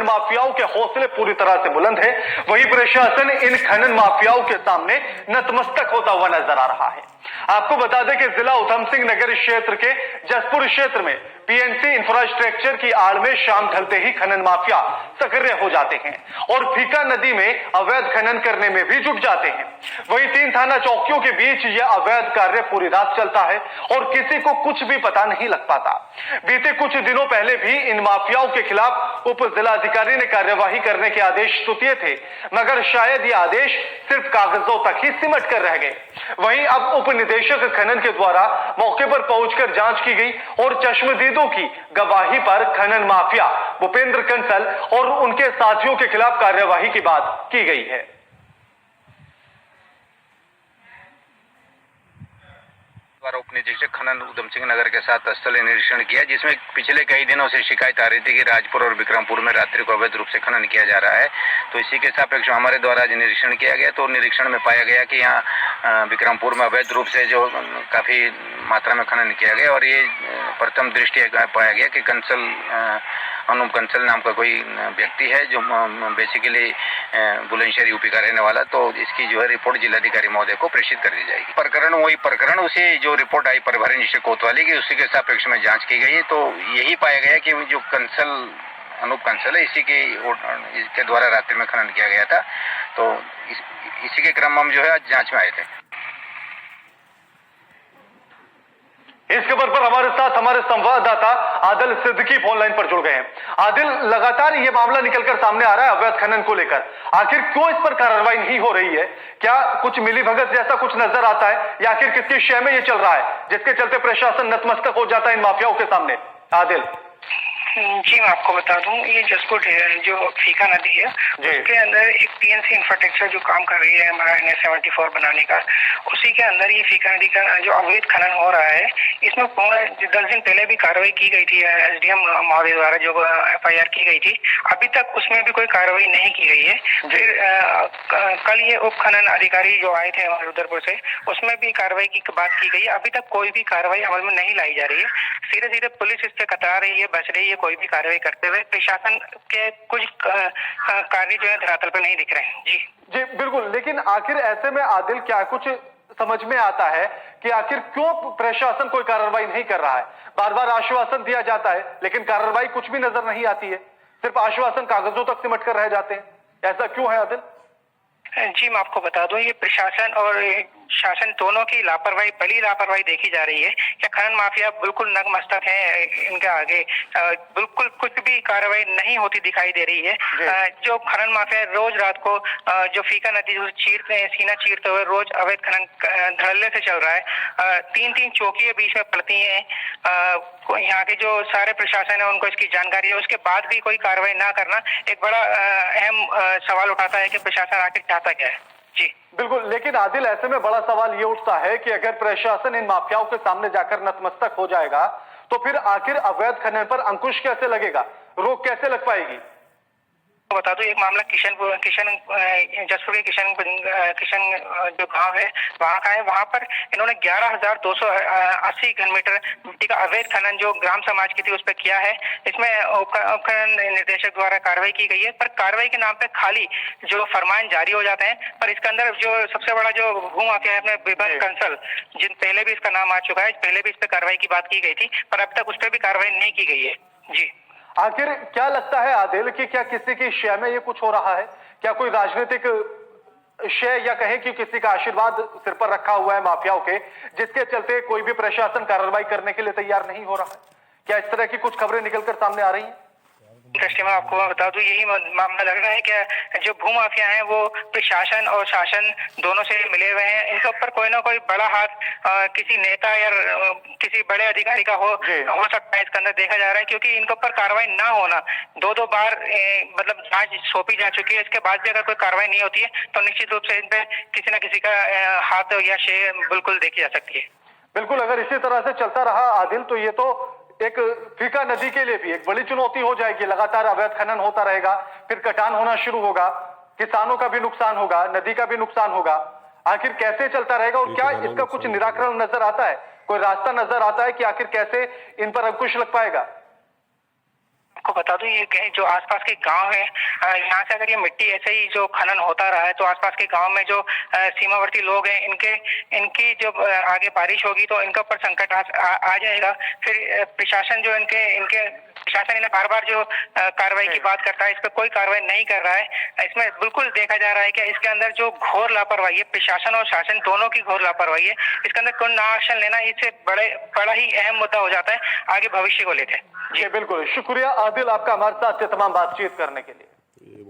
माफियाओं के हौसले पूरी तरह से बुलंद है, वही प्रशासन इन खनन माफियाओं के सामने नतमस्तक होता हुआ नजर आ रहा है। आपको बता दें कि जिला उधम सिंह नगर क्षेत्र के जसपुर क्षेत्र में पीएनसी इंफ्रास्ट्रक्चर की आड़ में शाम ढलते ही खनन माफिया सक्रिय हो जाते हैं और फीका नदी में अवैध खनन करने में भी जुट जाते हैं। वही 3 थाना चौकियों के बीच यह अवैध कार्य पूरी रात चलता है और किसी को कुछ भी पता नहीं लग पाता। बीते कुछ दिनों पहले भी इन माफियाओं के खिलाफ उप जिलाधिकारी ने कार्यवाही करने के आदेश तो दिए थे, मगर शायद ये आदेश सिर्फ कागजों तक ही सिमट कर रह गए। वहीं अब उप निदेशक खनन के द्वारा मौके पर पहुंचकर जांच की गई और चश्मदीदों की गवाही पर खनन माफिया भूपेंद्र कंसल और उनके साथियों के खिलाफ कार्यवाही की बात की गई है। उप निदेशक खनन उधम सिंह नगर के साथ स्थल निरीक्षण किया, जिसमें पिछले कई दिनों से शिकायत आ रही थी कि राजपुर और विक्रमपुर में रात्रि को अवैध रूप से खनन किया जा रहा है। तो इसी के सापेक्ष हमारे द्वारा आज निरीक्षण किया गया, तो निरीक्षण में पाया गया कि यहाँ विक्रमपुर में अवैध रूप से जो काफी मात्रा में खनन किया गया और ये प्रथम दृष्टि पाया गया कि कंसल अनुप कंसल नाम का कोई व्यक्ति है जो बेसिकली बुलंदशहर यूपी का रहने वाला। तो इसकी जो है रिपोर्ट जिलाधिकारी महोदय को प्रेषित कर दी जाएगी। प्रकरण वही प्रकरण उसी जो रिपोर्ट आई प्रभारी निरीक्षक कोतवाली की, उसी के सापेक्ष में जांच की गई है। तो यही पाया गया कि जो कंसल अनुप कंसल है इसके द्वारा रात्रि में खनन किया गया था। तो इसी के क्रम में हम जो है आज जांच में आए थे। इस खबर पर हमारे साथ हमारे संवाददाता आदिल सिद्दीकी फोन लाइन पर जुड़ गए हैं। आदिल, लगातार ये मामला निकलकर सामने आ रहा है अवैध खनन को लेकर, आखिर क्यों इस पर कार्रवाई नहीं हो रही है? क्या कुछ मिलीभगत जैसा कुछ नजर आता है या आखिर किसके शय में ये चल रहा है जिसके चलते प्रशासन नतमस्तक हो जाता है इन माफियाओं के सामने? आदिल जी, मैं आपको बता दूं, ये जसपुर जो फीका नदी है उसके अंदर एक पीएनसी इंफ्रास्ट्रक्चर जो काम कर रही है हमारा NH-74 बनाने का, उसी के अंदर ये फीका नदी का जो अवैध खनन हो रहा है, इसमें 10 दिन पहले भी कार्रवाई की गई थी SDM महोदय द्वारा, जो FIR की गई थी। अभी तक उसमें भी कोई कार्रवाई नहीं की गई है। फिर कल ये उप खनन अधिकारी जो आए थे हमारे रुद्रपुर से, उसमें भी कार्रवाई की बात की गई। अभी तक कोई भी कार्रवाई अमल में नहीं लाई जा रही है। सीधे सीधे पुलिस इस पे कतरा रही है, बच रही है, कोई भी कार्रवाई करते हुए प्रशासन के कुछ कार्य जो है धरातल पर नहीं दिख रहे हैं। जी बिल्कुल, लेकिन आखिर ऐसे में आदिल क्या कुछ समझ में आता है कि आखिर क्यों प्रशासन कोई कार्रवाई नहीं कर रहा है? बार बार आश्वासन दिया जाता है लेकिन कार्रवाई कुछ भी नजर नहीं आती है, सिर्फ आश्वासन कागजों तक सिमट कर रह जाते हैं, ऐसा क्यों है आदिल? जी, मैं आपको बता दूं, ये प्रशासन और शासन दोनों की लापरवाही, बड़ी लापरवाही देखी जा रही है। क्या खनन माफिया बिल्कुल नतमस्तक है इनके आगे, बिल्कुल कुछ भी कार्रवाई नहीं होती दिखाई दे रही है। जो खनन माफिया रोज रात को जो फीका नदी चीरते हैं, सीना चीरते हुए रोज अवैध खनन धड़ल्ले से चल रहा है। 3-3 चौकियां बीच में पड़ती हैं। यहाँ के जो सारे प्रशासन है उनको इसकी जानकारी है, उसके बाद भी कोई कार्रवाई ना करना एक बड़ा अहम सवाल उठाता है कि प्रशासन आखिर चाहता क्या है। जी बिल्कुल, लेकिन आदिल ऐसे में बड़ा सवाल ये उठता है कि अगर प्रशासन इन माफियाओं के सामने जाकर नतमस्तक हो जाएगा तो फिर आखिर अवैध खनन पर अंकुश कैसे लगेगा, रोक कैसे लग पाएगी? बता दूं, एक मामला जसपुर के किशन जो गांव है वहां का है। वहां पर इन्होंने 11,280 घन मीटर मिट्टी का अवैध खनन जो ग्राम समाज की थी उस पर किया है। इसमें उपखनन निर्देशक द्वारा कार्रवाई की गई है, पर कार्रवाई के नाम पे खाली जो फरमान जारी हो जाते हैं। पर इसके अंदर जो सबसे बड़ा जो भू माफिया है अपने विभन कंसल, जिन पहले भी इसका नाम आ चुका है, पहले भी इस पर कार्रवाई की बात की गई थी, पर अब तक उस पर भी कार्रवाई नहीं की गई है। जी आखिर क्या लगता है आदिल कि क्या किसी की शय में ये कुछ हो रहा है? क्या कोई राजनीतिक शय या कहे कि किसी का आशीर्वाद सिर पर रखा हुआ है माफियाओं के, जिसके चलते कोई भी प्रशासन कार्रवाई करने के लिए तैयार नहीं हो रहा है? क्या इस तरह की कुछ खबरें निकलकर सामने आ रही हैं? दृष्टि में आपको मैं बता दूं, यही मामला लग रहा है कि जो भू माफिया हैं वो प्रशासन और शासन दोनों से मिले हुए हैं। इनके ऊपर कोई ना कोई बड़ा हाथ किसी नेता या किसी बड़े अधिकारी का हो सकता है, इसके अंदर देखा जा रहा है। क्योंकि इनके ऊपर कार्रवाई ना होना, 2-2 बार मतलब जांच सौंपी जा चुकी है, इसके बाद भी अगर कोई कार्रवाई नहीं होती है तो निश्चित रूप से इन पे किसी न किसी का हाथ या शेय बिल्कुल देखी जा सकती है। बिल्कुल, अगर इसी तरह से चलता रहा आदिल तो ये तो एक फीका नदी के लिए भी एक बड़ी चुनौती हो जाएगी। लगातार अवैध खनन होता रहेगा, फिर कटान होना शुरू होगा, किसानों का भी नुकसान होगा, नदी का भी नुकसान होगा। आखिर कैसे चलता रहेगा और क्या इसका कुछ निराकरण नजर आता है, कोई रास्ता नजर आता है कि आखिर कैसे इन पर अंकुश लग पाएगा? आपको बता दूं ये जो आसपास के गांव है, यहाँ से अगर ये मिट्टी ऐसे ही जो खनन होता रहा है तो आसपास के गांव में जो सीमावर्ती लोग हैं इनकी जो आगे बारिश होगी तो इनके ऊपर संकट आ जाएगा। फिर प्रशासन जो इनके प्रशासन इन्हें बार बार जो कार्रवाई की बात करता है, इस पर कोई कार्रवाई नहीं कर रहा है। इसमें बिल्कुल देखा जा रहा है कि इसके अंदर जो घोर लापरवाही है, प्रशासन और शासन दोनों की घोर लापरवाही है। इसके अंदर कोई ना एक्शन लेना इससे बड़ा ही अहम मुद्दा हो जाता है आगे भविष्य को लेकर। जी बिल्कुल, शुक्रिया आदिल आपका हमारे साथ तमाम बातचीत करने के लिए।